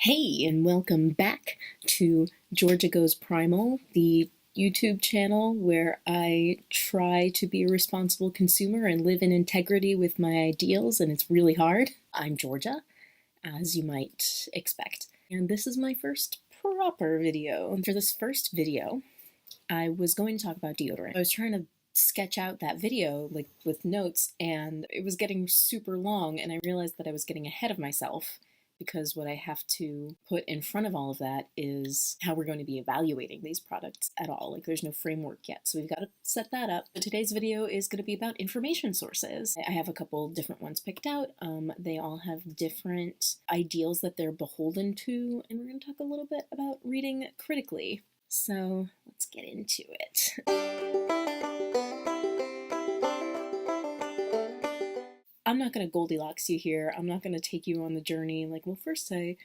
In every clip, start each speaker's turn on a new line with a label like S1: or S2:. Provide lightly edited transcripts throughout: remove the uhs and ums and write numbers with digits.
S1: Hey, and welcome back to Georgia Goes Primal, the YouTube channel where I try to be a responsible consumer and live in integrity with my ideals, and it's really hard. I'm Georgia, as you might expect, and this is my first proper video. For this first video, I was going to talk about deodorant. I was trying to sketch out that video like with notes, and it was getting super long, and I realized that I was getting ahead of myself because what I have to put in front of all of that is how we're going to be evaluating these products at all. Like, there's no framework yet, so we've got to set that up. But today's video is going to be about information sources. I have a couple different ones picked out. They all have different ideals that they're beholden to, and we're going to talk a little bit about reading critically. So let's get into it. I'm not going to Goldilocks you here. I'm not going to take you on the journey like, well, first I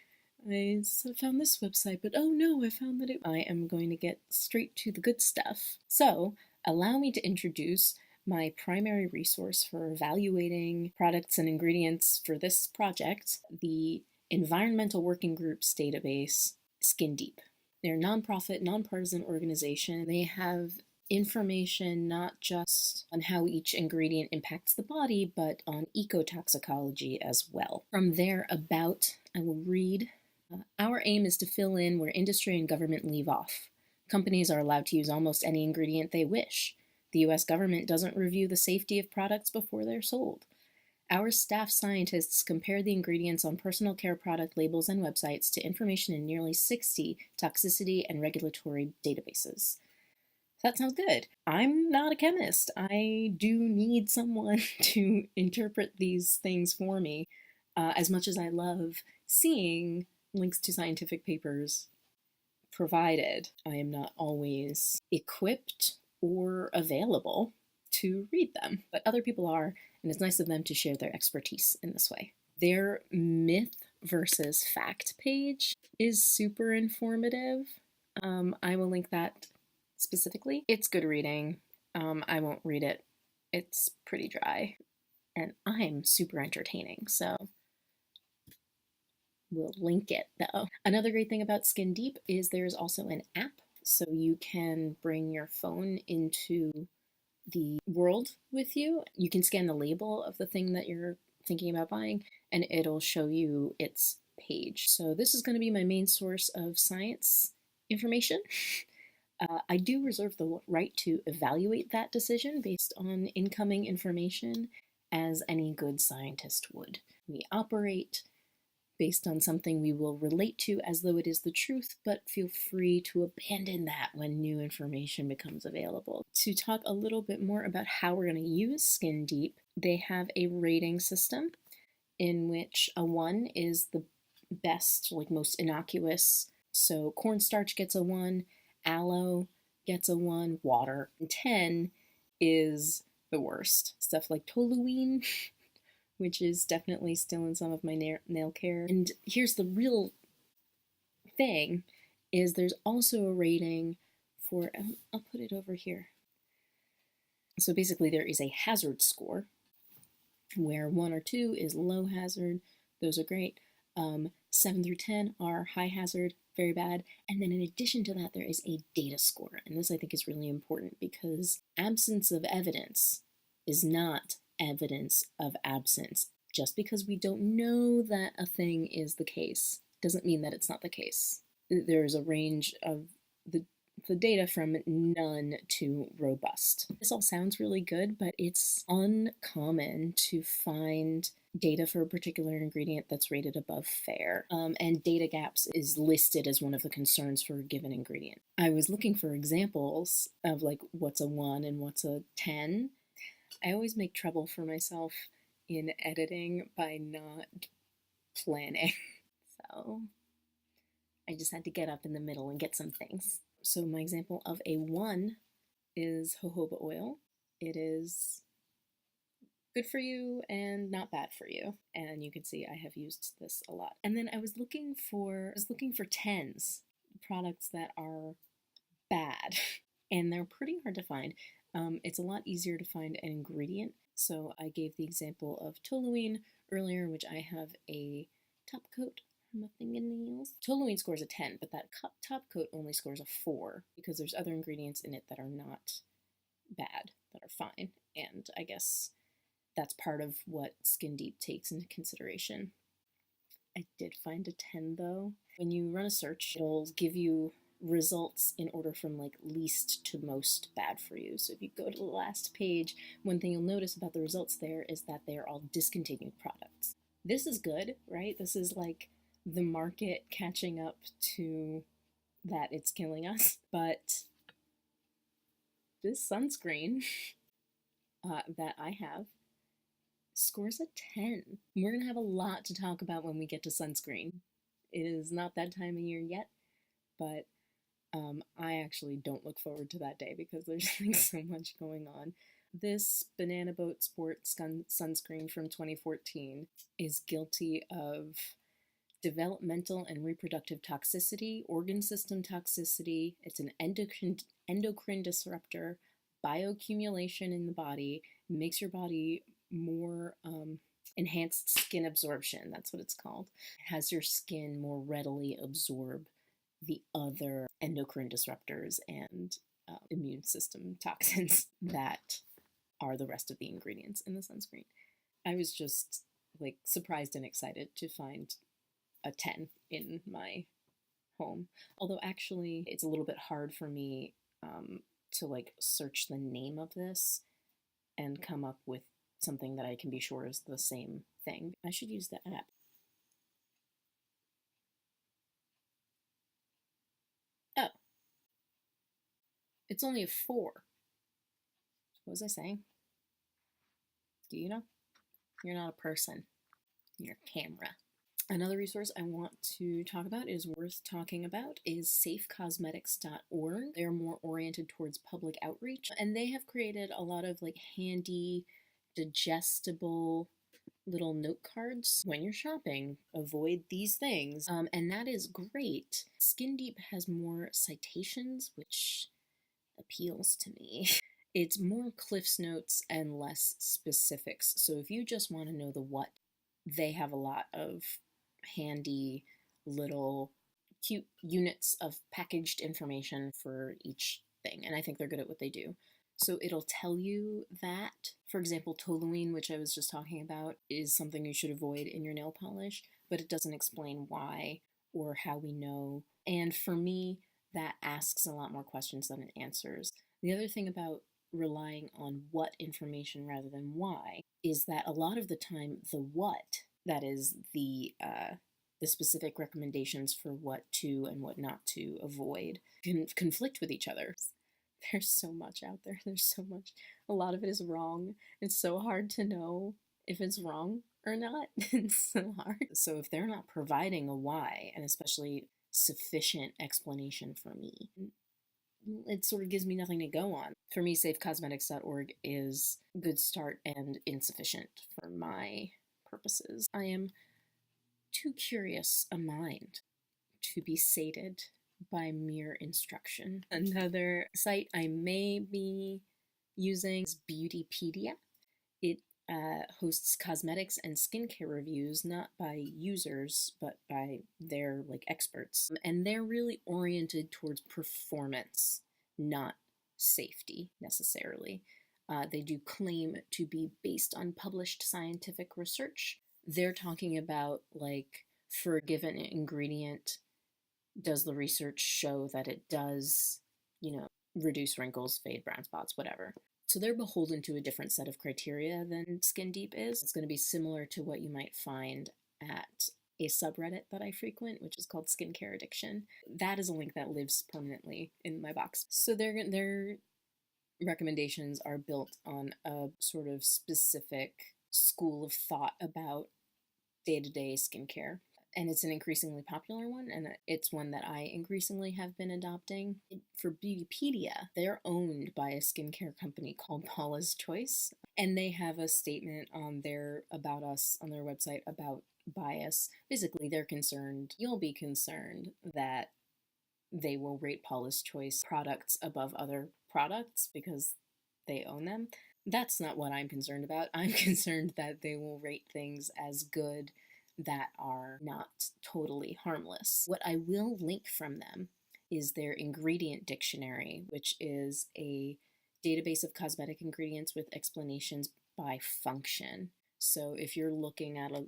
S1: found this website, but oh no, I found that I am going to get straight to the good stuff. So allow me to introduce my primary resource for evaluating products and ingredients for this project, the Environmental Working Groups database, Skin Deep. They're a nonprofit, nonpartisan organization. They have information not just on how each ingredient impacts the body, but on ecotoxicology as well. From there, about, I will read. Our aim is to fill in where industry and government leave off. Companies are allowed to use almost any ingredient they wish. The US government doesn't review the safety of products before they're sold. Our staff scientists compare the ingredients on personal care product labels and websites to information in nearly 60 toxicity and regulatory databases. That sounds good. I'm not a chemist. I do need someone to interpret these things for me, as much as I love seeing links to scientific papers provided. I am not always equipped or available to read them, but other people are, and it's nice of them to share their expertise in this way. Their myth versus fact page is super informative. I will link that specifically. It's good reading. I won't read it. It's pretty dry. And I'm super entertaining, so we'll link it though. Another great thing about Skin Deep is there's also an app, so you can bring your phone into the world with you. You can scan the label of the thing that you're thinking about buying, and it'll show you its page. So this is going to be my main source of science information. I do reserve the right to evaluate that decision based on incoming information, as any good scientist would. We operate based on something we will relate to as though it is the truth, but feel free to abandon that when new information becomes available. To talk a little bit more about how we're going to use Skin Deep, they have a rating system in which a 1 is the best, like most innocuous. So cornstarch gets a 1, aloe gets a 1, water. 10 is the worst. Stuff like toluene, which is definitely still in some of my nail care. And here's the real thing, is there's also a rating for, I'll put it over here. So basically there is a hazard score where 1 or 2 is low hazard. Those are great. 7 through 10 are high hazard, very bad. And then in addition to that, there is a data score. And this I think is really important because absence of evidence is not evidence of absence. Just because we don't know that a thing is the case doesn't mean that it's not the case. There's a range of the data from none to robust. This all sounds really good, but it's uncommon to find data for a particular ingredient that's rated above fair, and data gaps is listed as one of the concerns for a given ingredient. I was looking for examples of like what's a 1 and what's a 10. I always make trouble for myself in editing by not planning. So I just had to get up in the middle and get some things. So my example of a 1 is jojoba oil. It is good for you and not bad for you. And you can see I have used this a lot. And then I was looking for 10s, products that are bad. And they're pretty hard to find. It's a lot easier to find an ingredient. So I gave the example of toluene earlier, which I have a top coat my fingernails. Toluene scores a 10, but that top coat only scores a 4 because there's other ingredients in it that are not bad, that are fine. And I guess that's part of what Skin Deep takes into consideration. I did find a 10 though. When you run a search, it'll give you results in order from like least to most bad for you. So if you go to the last page, one thing you'll notice about the results there is that they are all discontinued products. This is good, right? This is like the market catching up to that it's killing us. But this sunscreen that I have scores a 10. We're going to have a lot to talk about when we get to sunscreen. It is not that time of year yet, but I actually don't look forward to that day because there's like so much going on. This Banana Boat Sport sunscreen from 2014 is guilty of developmental and reproductive toxicity, organ system toxicity. It's an endocrine disruptor, bioaccumulation in the body, makes your body more enhanced skin absorption. That's what it's called. It has your skin more readily absorb the other endocrine disruptors and immune system toxins that are the rest of the ingredients in the sunscreen. I was just like surprised and excited to find a 10 in my home. Although actually it's a little bit hard for me to like search the name of this and come up with something that I can be sure is the same thing. I should use the app. Oh, it's only a 4. What was I saying? Do you know? You're not a person. You're a camera. Another resource I want to talk about is worth talking about is safecosmetics.org. They're more oriented towards public outreach, and they have created a lot of like handy, digestible little note cards when you're shopping. Avoid these things, and that is great. Skin Deep has more citations, which appeals to me. It's more Cliff's Notes and less specifics. So if you just want to know the what, they have a lot of handy little cute units of packaged information for each thing. And I think they're good at what they do. So it'll tell you that, for example, toluene, which I was just talking about, is something you should avoid in your nail polish, but it doesn't explain why or how we know. And for me, that asks a lot more questions than it answers. The other thing about relying on what information rather than why is that a lot of the time the what, that is the specific recommendations for what to and what not to avoid, can conflict with each other. There's so much out there. There's so much. A lot of it is wrong. It's so hard to know if it's wrong or not. It's so hard. So if they're not providing a why, and especially sufficient explanation for me, it sort of gives me nothing to go on. For me, safecosmetics.org is a good start and insufficient for my purposes. I am too curious a mind to be sated by mere instruction. Another site I may be using is Beautypedia. It hosts cosmetics and skincare reviews, not by users, but by their like experts. And they're really oriented towards performance, not safety necessarily. They do claim to be based on published scientific research. They're talking about like for a given ingredient, does the research show that it does, reduce wrinkles, fade, brown spots, whatever. So they're beholden to a different set of criteria than Skin Deep is. It's going to be similar to what you might find at a subreddit that I frequent, which is called Skincare Addiction. That is a link that lives permanently in my box. So their recommendations are built on a sort of specific school of thought about day-to-day skincare. And it's an increasingly popular one, and it's one that I increasingly have been adopting. For Beautypedia, they're owned by a skincare company called Paula's Choice, and they have a statement on their About Us on their website about bias. Basically, they're concerned, you'll be concerned, that they will rate Paula's Choice products above other products because they own them. That's not what I'm concerned about. I'm concerned that they will rate things as good that are not totally harmless. What I will link from them is their ingredient dictionary, which is a database of cosmetic ingredients with explanations by function. So if you're looking at a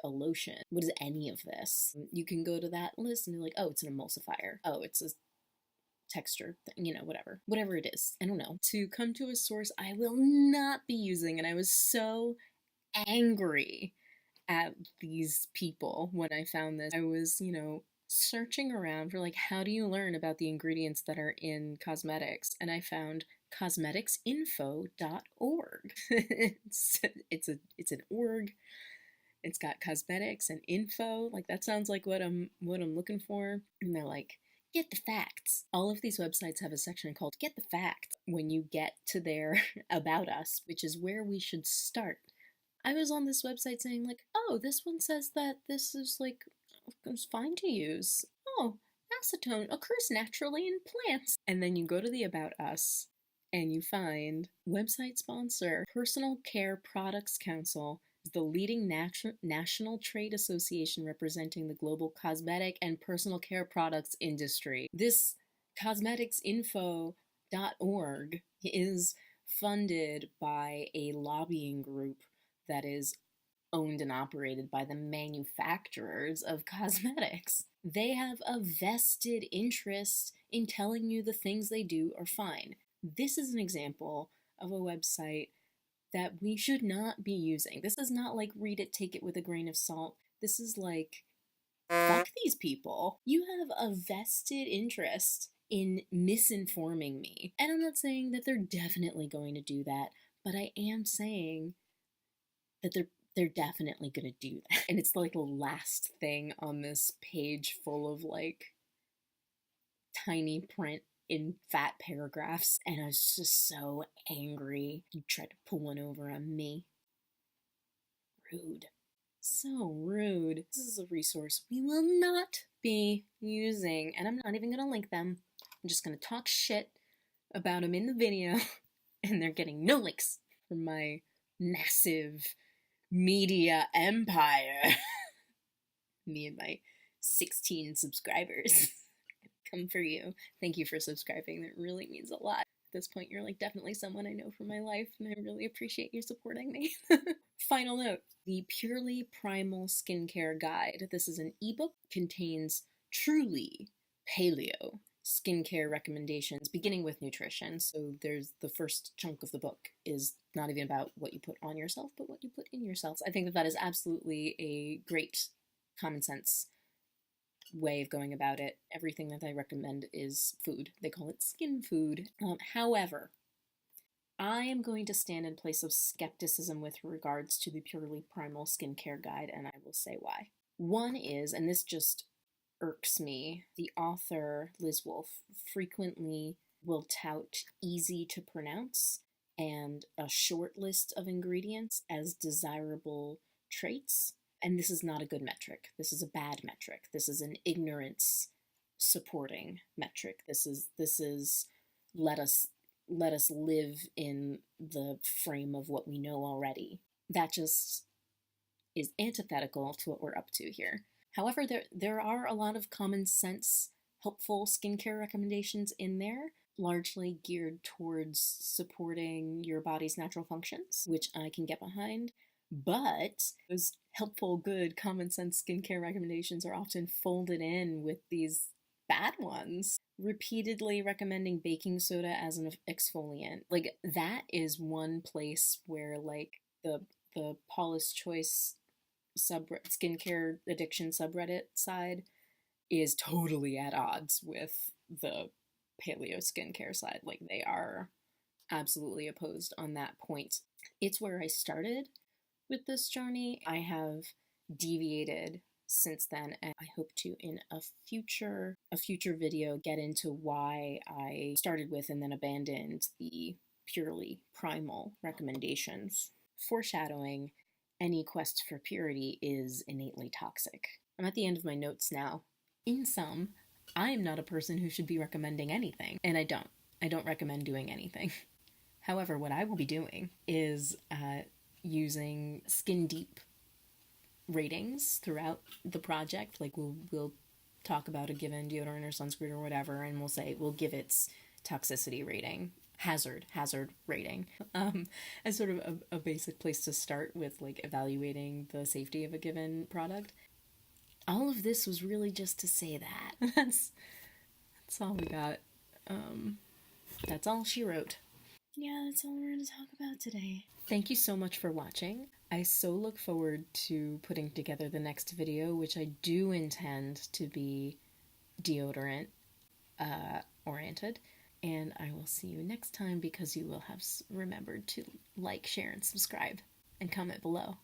S1: lotion, what is any of this? You can go to that list and be like, oh, it's an emulsifier. Oh, it's a texture thing, whatever it is. I don't know. To come to a source I will not be using, and I was so angry at these people when I found this. I was, searching around for how do you learn about the ingredients that are in cosmetics, and I found cosmeticsinfo.org. it's an org. It's got cosmetics and info. That sounds like what I'm looking for. And they're like, get the facts. All of these websites have a section called Get the Facts. When you get to their About Us, which is where we should start, I was on this website saying oh, this one says that this is it's fine to use. Oh, acetone occurs naturally in plants. And then you go to the About Us and you find website sponsor, Personal Care Products Council, the leading national trade association representing the global cosmetic and personal care products industry. This cosmeticsinfo.org is funded by a lobbying group that is owned and operated by the manufacturers of cosmetics. They have a vested interest in telling you the things they do are fine. This is an example of a website that we should not be using. This is not read it, take it with a grain of salt. This is fuck these people. You have a vested interest in misinforming me. And I'm not saying that they're definitely going to do that, but I am saying that they're definitely going to do that. And it's the last thing on this page full of tiny print in fat paragraphs, and I was just so angry. You tried to pull one over on me. Rude. So rude. This is a resource we will not be using, and I'm not even going to link them. I'm just going to talk shit about them in the video, and they're getting no links from my massive media empire. Me and my 16 subscribers. Come for you. Thank you for subscribing. That really means a lot. At this point, you're definitely someone I know from my life, and I really appreciate you supporting me. Final note, the Purely Primal Skincare Guide. This is an ebook, contains truly paleo skincare recommendations, beginning with nutrition. So there's the first chunk of the book is not even about what you put on yourself, but what you put in yourself. I think that is absolutely a great common sense way of going about it. Everything that I recommend is food. They call it skin food. However, I am going to stand in place of skepticism with regards to the Purely Primal Skincare Guide, and I will say why. One is, and this just irks me, the author, Liz Wolfe, frequently will tout easy to pronounce and a short list of ingredients as desirable traits. And this is not a good metric. This is a bad metric. This is an ignorance supporting metric. This is let us live in the frame of what we know already. That just is antithetical to what we're up to here. However, there are a lot of common sense, helpful skincare recommendations in there, largely geared towards supporting your body's natural functions, which I can get behind. But those helpful, good, common sense skincare recommendations are often folded in with these bad ones, repeatedly recommending baking soda as an exfoliant. That is one place where the Paula's Choice skincare addiction subreddit side is totally at odds with the paleo skincare side. They are absolutely opposed on that point. It's where I started with this journey. I have deviated since then, and I hope to in a future video get into why I started with and then abandoned the purely primal recommendations. Foreshadowing, any quest for purity is innately toxic. I'm at the end of my notes now. In sum, I am not a person who should be recommending anything, and I don't recommend doing anything. However, what I will be doing is using skin deep ratings throughout the project. Like we'll talk about a given deodorant or sunscreen or whatever, and we'll give its toxicity rating, hazard rating, as sort of a basic place to start with, like evaluating the safety of a given product. All of this was really just to say that. That's all we got. That's all she wrote. Yeah, that's all we're going to talk about today. Thank you so much for watching. I so look forward to putting together the next video, which I do intend to be deodorant oriented. And I will see you next time, because you will have remembered to like, share, and subscribe, and comment below.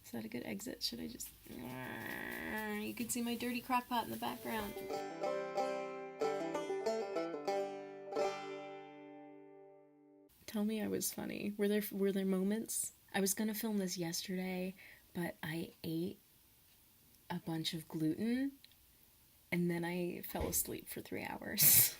S1: Is that a good exit? Should I just... You can see my dirty crock pot in the background. Tell me I was funny. Were there moments? I was gonna film this yesterday, but I ate a bunch of gluten, and then I fell asleep for 3 hours.